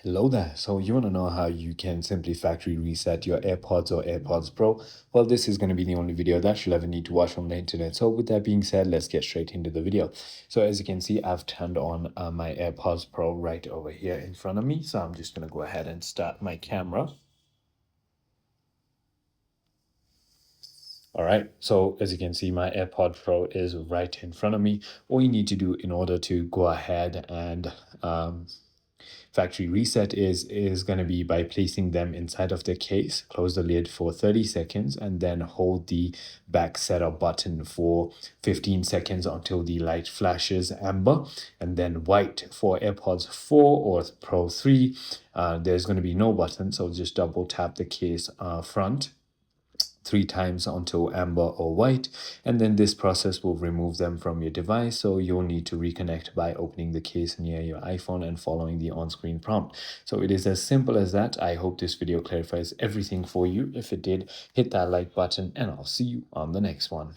Hello there. So you want to know how you can simply factory reset your AirPods or AirPods Pro? Well, this is going to be the only video that you'll ever need to watch on the internet. So with that being said, let's get straight into the video. So as you can see, I've turned on my AirPods Pro right over here in front of me. So I'm just going to go ahead and start my camera. All right, so as you can see, my AirPod Pro is right in front of me. All you need to do in order to go ahead and factory reset is going to be by placing them inside of the case, close the lid for 30 seconds, and then hold the back setup button for 15 seconds until the light flashes amber, and then white. For AirPods 4 or Pro 3, there's going to be no button, so just double tap the case front 3 times until amber or white, and then this process will remove them from your device. So you'll need to reconnect by opening the case near your iPhone and following the on-screen prompt. So it is as simple as that. I hope this video clarifies everything for you. If it did, hit that like button and I'll see you on the next one.